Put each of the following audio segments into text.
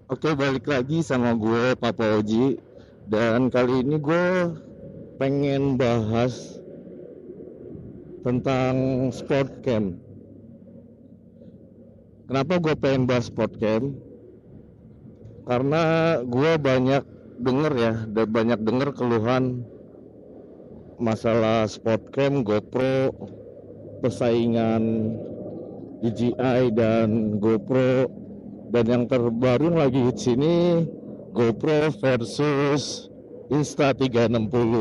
Oke, balik lagi sama gue Papa Oji. Dan kali ini gue pengen bahas tentang sport camp. Kenapa gue pengen bahas sport camp? Karena gue banyak denger ya, dan banyak denger keluhan masalah sport camp, GoPro, persaingan DJI dan GoPro, dan yang terbaru lagi hits ini GoPro versus Insta360.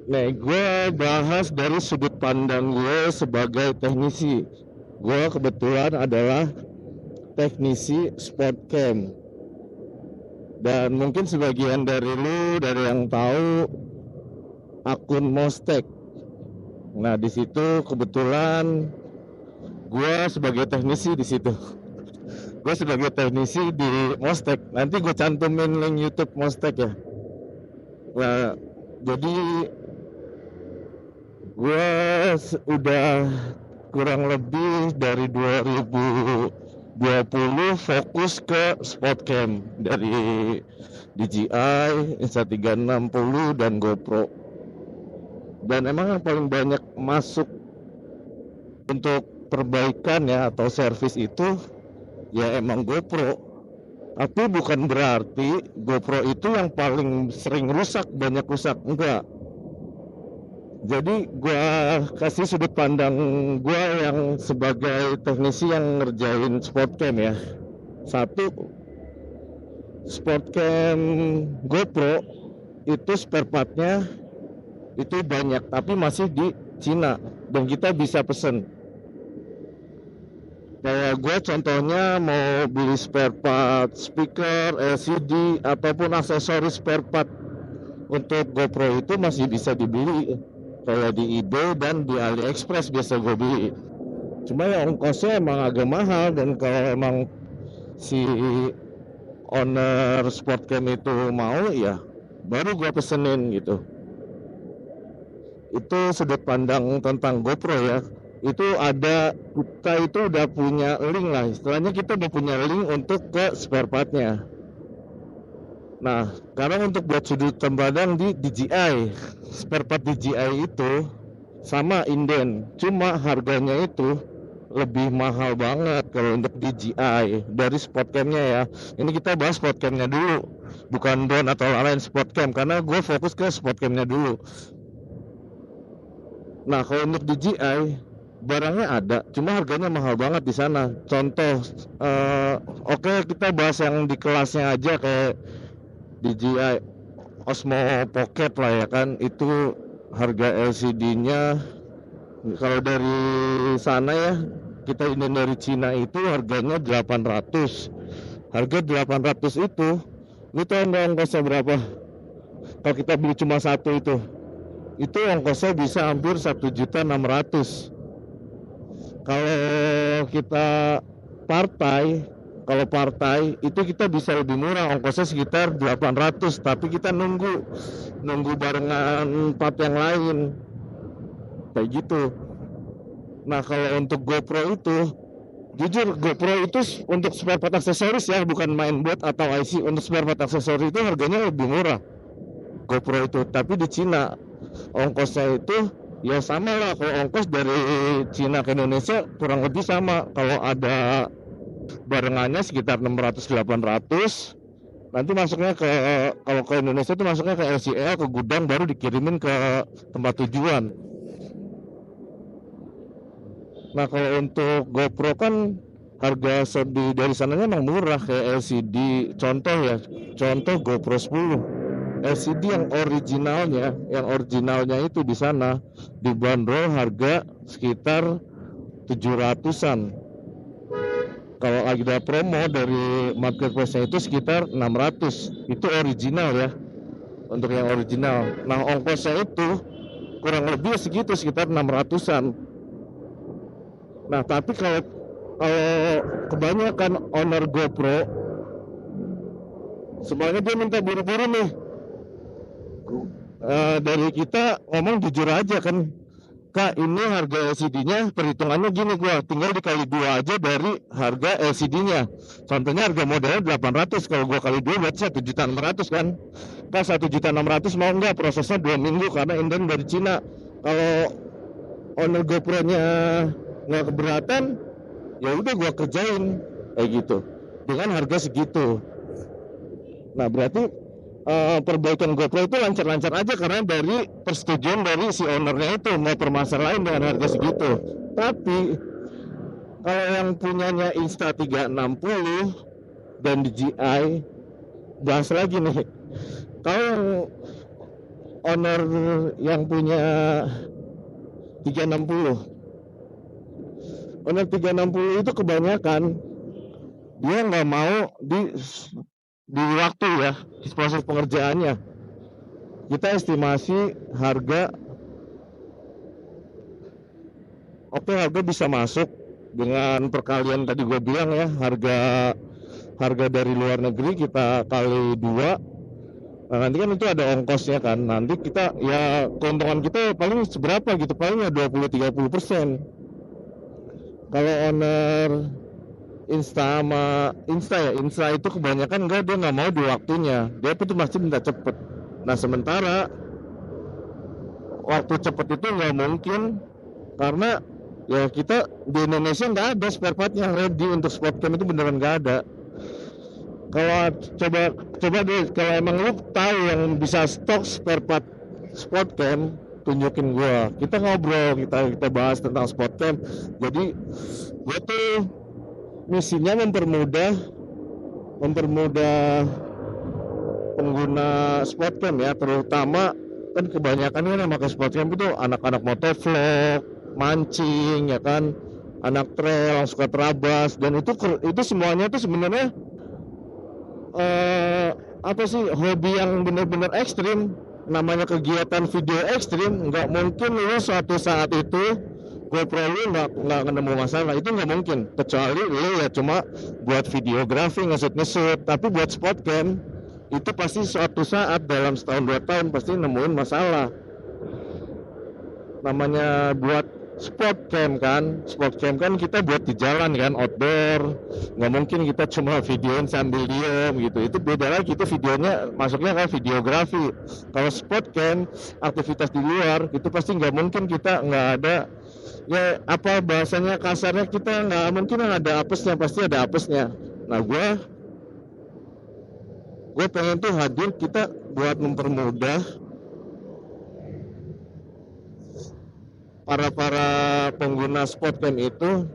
Nah, gue bahas dari sudut pandang gue sebagai teknisi. Gue kebetulan adalah teknisi sport camp. Dan mungkin sebagian dari lu, dari yang tahu akun Mostek. Nah, di situ kebetulan gue sebagai teknisi di situ. Gue sebagai teknisi di Mostek. Nanti gue cantumin link YouTube Mostek ya. Nah, jadi gue udah kurang lebih dari 2020 fokus ke sport camp dari DJI, Insta360 dan GoPro. Dan emang yang paling banyak masuk untuk perbaikan ya atau servis itu ya emang GoPro. Tapi bukan berarti GoPro itu yang paling sering rusak, banyak rusak, enggak. Jadi gue kasih sudut pandang gue yang sebagai teknisi yang ngerjain sport cam ya. Satu, sport cam GoPro itu spare partnya itu banyak tapi masih di Cina dan kita bisa pesen. Kayak gue contohnya mau beli spare part speaker, LCD ataupun aksesoris spare part untuk GoPro itu masih bisa dibeli kayak di eBay dan di AliExpress biasa gue beli. Cuma ya ongkosnya emang agak mahal, dan kalau emang si owner sport cam itu mau ya baru gue pesenin gitu. Itu sudut pandang tentang GoPro ya. Itu ada, kita itu udah punya link lah, istilahnya kita udah punya link untuk ke spare partnya. Nah, sekarang untuk buat sudut pandang di DJI, spare part DJI itu sama inden, cuma harganya itu lebih mahal banget kalau untuk DJI dari sport camnya ya. Ini kita bahas sport camnya dulu, bukan drone atau lain, sport cam, karena gue fokus ke sport camnya dulu. Nah, kalau untuk DJI barangnya ada, cuma harganya mahal banget di sana. Contoh, oke, kita bahas yang di kelasnya aja kayak DJI Osmo Pocket lah ya kan, itu harga LCD-nya kalau dari sana ya, kita ini dari Cina itu harganya 800. Harga 800 itu, lu tahu nggak ongkosnya berapa? Kalau kita beli cuma satu itu ongkosnya bisa hampir 1.600.000. Kalau kita partai, kalau partai itu kita bisa lebih murah, ongkosnya sekitar 800, tapi kita nunggu barengan part yang lain kayak gitu. Nah, kalau untuk GoPro itu, jujur GoPro itu untuk spare part aksesoris ya, bukan mainboard atau IC. Untuk spare part aksesoris itu harganya lebih murah GoPro itu, tapi di Cina ongkosnya itu ya sama lah. Kalau ongkos dari Cina ke Indonesia kurang lebih sama. Kalau ada barengannya sekitar 600-800. Nanti masuknya ke, kalau ke Indonesia itu masuknya ke LCL, ke gudang, baru dikirimin ke tempat tujuan. Nah, kalau untuk GoPro kan harga dari sananya emang murah, kayak LCD. Contoh ya, contoh GoPro 10. LCD yang originalnya itu di sana dibanderol harga sekitar 700-an. Kalau lagi ada promo dari marketplace-nya itu sekitar 600. Itu original ya, untuk yang original. Nah, ongkosnya itu kurang lebih segitu, sekitar 600-an. Nah, tapi kalau kebanyakan owner GoPro sebenarnya dia minta buru-buru nih. Dari kita ngomong jujur aja kan, Kak, ini harga LCD-nya perhitungannya gini, gua tinggal dikali 2 aja dari harga LCD-nya. Contohnya harga modelnya 800, kalau gua kali 2 berarti 1.600.000 kan. Kak, 1.600.000 mau nggak? Prosesnya 2 minggu karena inden dari Cina. Kalau owner GoPro-nya nggak keberatan, ya udah gua kerjain kayak gitu dengan harga segitu. Nah, berarti perbaikan GoPro itu lancar-lancar aja karena dari persetujuan dari si ownernya itu mau permasalahin dengan harga segitu. Tapi kalau yang punyanya Insta360 dan DJI, bahas lagi nih. Kalau owner yang punya 360, owner 360 itu kebanyakan dia nggak mau di waktu ya proses pengerjaannya. Kita estimasi harga, harga bisa masuk dengan perkalian tadi gue bilang ya, harga dari luar negeri kita kali 2. Nah, nanti kan itu ada ongkosnya kan, nanti kita ya keuntungan kita paling seberapa gitu, paling ya 20-30%. Kalau owner Insta itu kebanyakan dia nggak mau di waktunya, dia itu masih minta cepet. Nah, sementara waktu cepet itu nggak mungkin karena ya kita di Indonesia nggak ada spare part yang ready untuk Spotcam, itu beneran nggak ada. Kalau coba deh, kalau emang lu tahu yang bisa stok spare part Spotcam, tunjukin gua, kita ngobrol, kita bahas tentang Spotcam. Jadi gua tuh misinya mempermudah pengguna Spotcam ya, terutama kan kebanyakan kan yang pakai Spotcam itu anak-anak motovlog, mancing ya kan, anak trail yang suka terabas, dan itu semuanya tuh sebenarnya hobi yang benar-benar ekstrim, namanya kegiatan video ekstrim. Nggak mungkin lu suatu saat itu GoPro lu nggak nemu masalah, itu nggak mungkin, kecuali lu ya cuma buat videografi ngesut. Tapi buat Spotcam itu pasti suatu saat dalam setahun 2 tahun pasti nemuin masalah. Namanya buat Spotcam kan kita buat di jalan kan, outdoor, nggak mungkin kita cuma videoin sambil diem gitu. Itu beda lagi, itu videonya masuknya kan videografi. Kalau Spotcam aktivitas di luar itu pasti nggak mungkin kita nggak ada, ya apa bahasanya kasarnya, kita nggak mungkin ada apesnya, pasti ada apesnya. Nah, gue pengen tuh hadir kita buat mempermudah para pengguna Spotcam itu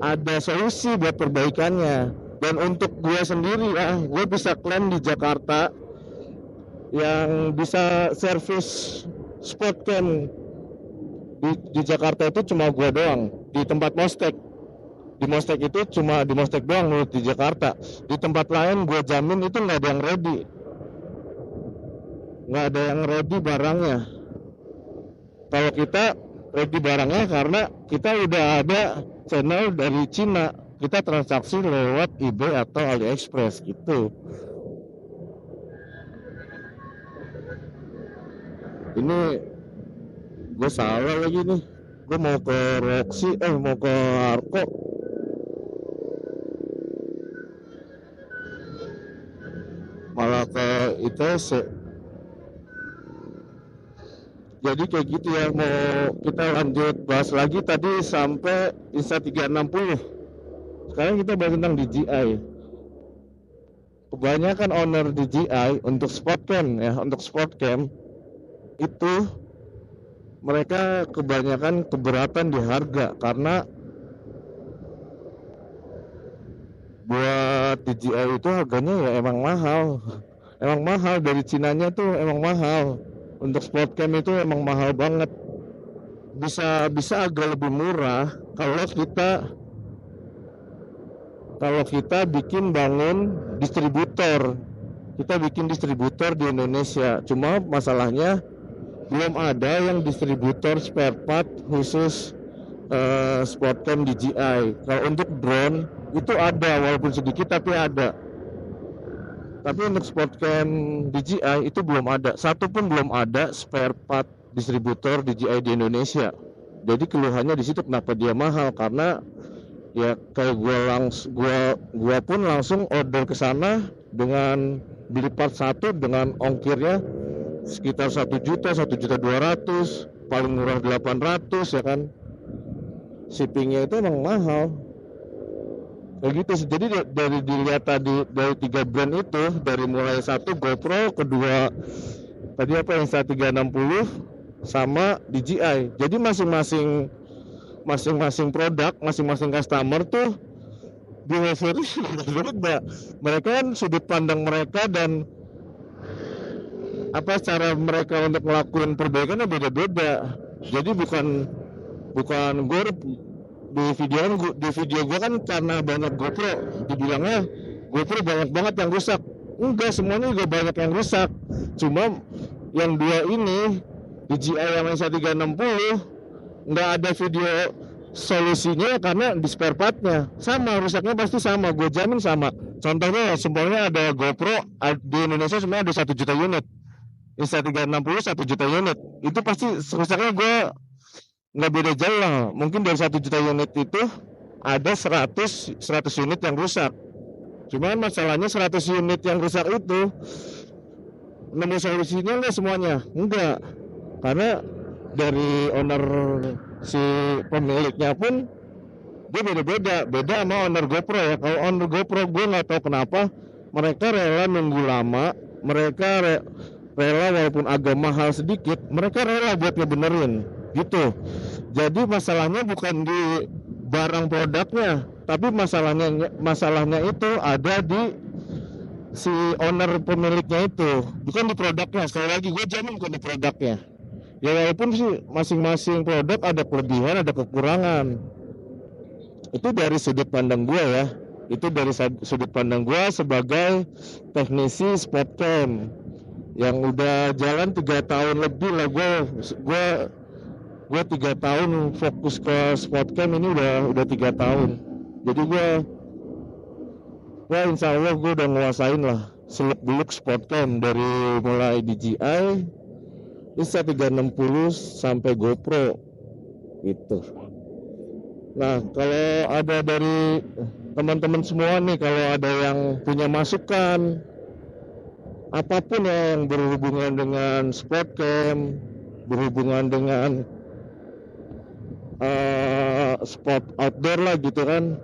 ada solusi buat perbaikannya. Dan untuk gue sendiri ya, gue bisa klaim di Jakarta yang bisa servis Spotcam di Jakarta itu cuma gue doang, di tempat Mostek. Di Mostek itu cuma di Mostek doang menurut di Jakarta. Di tempat lain gue jamin itu nggak ada yang ready barangnya. Kalau kita ready barangnya karena kita udah ada channel dari Cina, kita transaksi lewat eBay atau AliExpress gitu. Ini gue salah lagi nih, gue mau ke Roxy, mau ke Arko, malah ke ITC. Jadi kayak gitu ya, mau kita lanjut bahas lagi tadi sampai Insta360. Sekarang kita bahas tentang DJI. Kebanyakan owner DJI untuk Spotcam ya, untuk Spotcam itu mereka kebanyakan keberatan di harga, karena buat DJI itu harganya ya emang mahal dari Cinanya tuh emang mahal. Untuk Spotcam itu emang mahal banget. Bisa agak lebih murah kalau kita bangun distributor. Kita bikin distributor di Indonesia. Cuma masalahnya belum ada yang distributor spare part khusus Spotcam DJI. Kalau untuk drone itu ada, walaupun sedikit tapi ada. Tapi untuk Spotcam DJI itu belum ada, satu pun belum ada spare part distributor DJI di Indonesia. Jadi keluhannya di situ kenapa dia mahal, karena ya kayak gua pun langsung order ke sana dengan beli part satu dengan ongkirnya sekitar 1 juta, 1.200.000, paling murah 800 ya kan. Shippingnya itu emang mahal. Kayak gitu sih. Jadi dari dilihat tadi dari 3 brand itu, dari mulai satu GoPro, kedua tadi apa yang Insta360 sama DJI. Jadi masing-masing produk, masing-masing customer tuh behaviornya beda. Mereka kan sudut pandang mereka dan apa cara mereka untuk melakukan perbaikannya beda-beda. Jadi bukan gue di video gue kan karena banyak GoPro, dibilangnya GoPro banyak banget yang rusak. Enggak, semuanya juga banyak yang rusak. Cuma yang dua ini DJI yang Insta360 nggak ada video solusinya karena di spare partnya sama, rusaknya pasti sama, gue jamin sama. Contohnya semuanya ada GoPro di Indonesia semuanya ada 1 juta unit, Insta360 1 juta unit, itu pasti rusaknya gue nggak beda jauh lah. Mungkin dari 1 juta unit itu ada 100 unit yang rusak. Cuman masalahnya 100 unit yang rusak itu nemu solusinya nggak semuanya, enggak, karena dari owner si pemiliknya pun dia beda sama owner GoPro ya. Kalau owner GoPro gue nggak tahu kenapa mereka rela nunggu lama, mereka rela walaupun agak mahal sedikit, mereka rela buat ngebenerin gitu. Jadi masalahnya bukan di barang produknya, tapi masalahnya itu ada di si owner pemiliknya itu, bukan di produknya. Sekali lagi gue jamin bukan di produknya. Ya walaupun sih masing-masing produk ada kelebihan, ada kekurangan. Itu dari sudut pandang gue ya. Itu dari sudut pandang gue sebagai teknisi Spotcam yang udah jalan 3 tahun lebih lah. Gue 3 tahun fokus ke Spotcam, ini udah 3 tahun. Jadi gue insya Allah gue udah nguasain lah seluk-beluk Spotcam dari mulai DJI, Insta360 sampai GoPro gitu. Nah, kalau ada dari teman-teman semua nih, kalau ada yang punya masukan apapun ya yang berhubungan dengan Spotcam, berhubungan dengan spot outdoor lah gitu kan,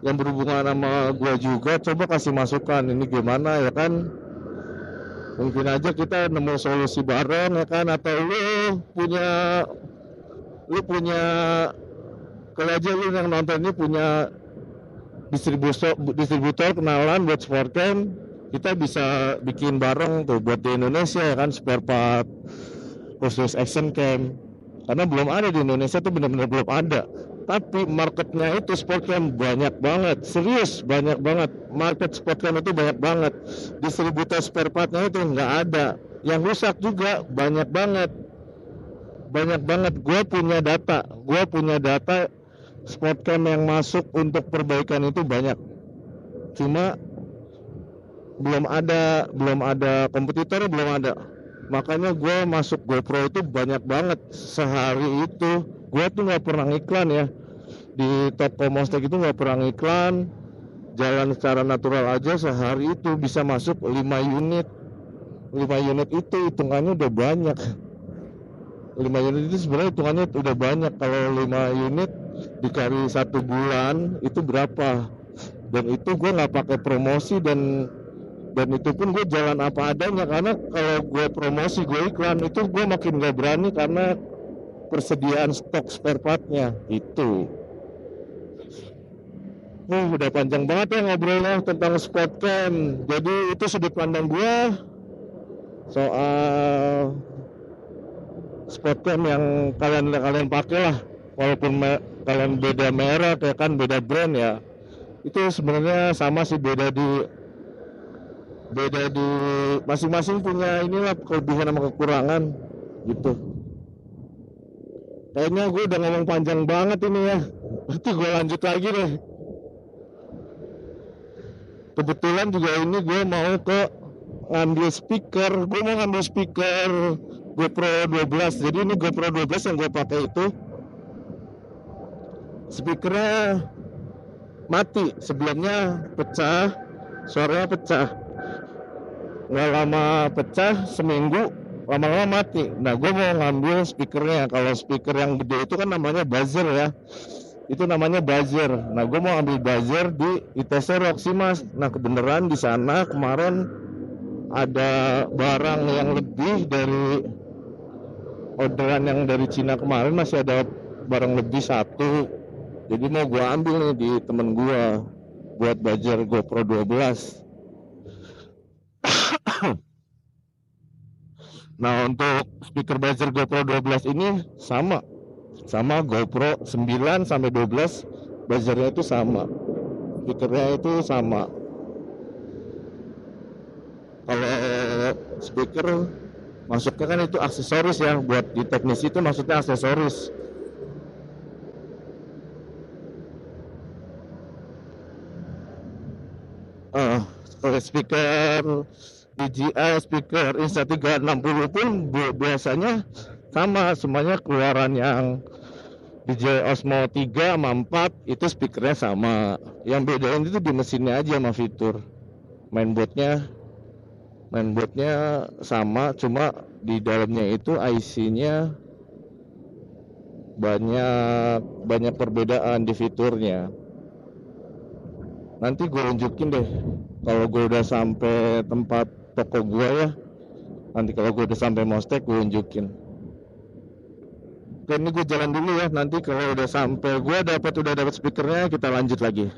yang berhubungan sama gua juga, coba kasih masukan ini gimana ya kan. Mungkin aja kita nemu solusi bareng ya kan, atau lu punya kalau aja lu yang nonton ini punya distributor kenalan buat Spotcam, kita bisa bikin bareng tuh buat di Indonesia ya kan, spare part khusus action cam. Karena belum ada di Indonesia tuh, benar-benar belum ada. Tapi marketnya itu Spotcam banyak banget, serius banyak banget. Market Spotcam itu banyak banget. Distributor spare partnya itu nggak ada. Yang rusak juga banyak banget. Gue punya data Spotcam yang masuk untuk perbaikan itu banyak. Cuma belum ada kompetitornya, belum ada. Makanya gue masuk GoPro itu banyak banget. Sehari itu gue tuh nggak pernah iklan ya, di toko Mostek itu nggak pernah iklan, jalan secara natural aja. Sehari itu bisa masuk 5 unit itu hitungannya udah banyak. 5 unit itu sebenarnya hitungannya udah banyak. Kalau 5 unit dikali 1 bulan itu berapa? Dan itu gue nggak pakai promosi, dan itu pun gue jalan apa adanya. Karena kalau gue promosi, gue iklan, itu gue makin gak berani karena persediaan stok spare partnya itu. Udah panjang banget ya ngobrolnya tentang Spotcam. Jadi itu sudut pandang gue soal Spotcam yang kalian pakai lah. Walaupun kalian beda merek ya kan, beda brand ya, itu sebenarnya sama sih, beda di masing-masing punya inilah kelebihan sama kekurangan gitu. Kayaknya gue udah ngomong panjang banget ini ya. Nanti gue lanjut lagi deh. Kebetulan juga ini gue mau ngambil speaker. Gue mau ngambil speaker GoPro 12. Jadi ini GoPro 12 yang gue pakai itu speakernya mati, sebelumnya pecah, suaranya pecah, nggak lama pecah, seminggu lama-lama mati. Nah gue mau ngambil speakernya. Kalau speaker yang gede itu kan namanya buzzer ya, itu namanya buzzer. Nah gue mau ambil buzzer di ITC Roxy Mas. Nah kebenaran di sana kemarin ada barang yang lebih dari orderan yang dari Cina kemarin, masih ada barang lebih satu. Jadi mau gue ambil nih di temen gue buat buzzer GoPro 12. Nah untuk speaker buzzer GoPro 12 ini sama GoPro 9 sampai 12, buzzernya itu sama, speakernya itu sama. Kalau speaker masuknya kan itu aksesoris ya, buat di teknisi itu maksudnya aksesoris. Kalau speaker DJI speaker Insta360 pun biasanya sama, semuanya keluaran yang DJI Osmo 3 sama 4 itu speakernya sama. Yang bedain itu di mesinnya aja sama fitur. Mainboardnya sama, cuma di dalamnya itu IC-nya banyak perbedaan di fiturnya. Nanti gue unjukin deh kalau gue udah sampai tempat toko gue ya. Nanti kalau gue udah sampai Mostek gue unjukin. Oke, ini gue jalan dulu ya. Nanti kalau udah sampai gue udah dapat speakernya, kita lanjut lagi.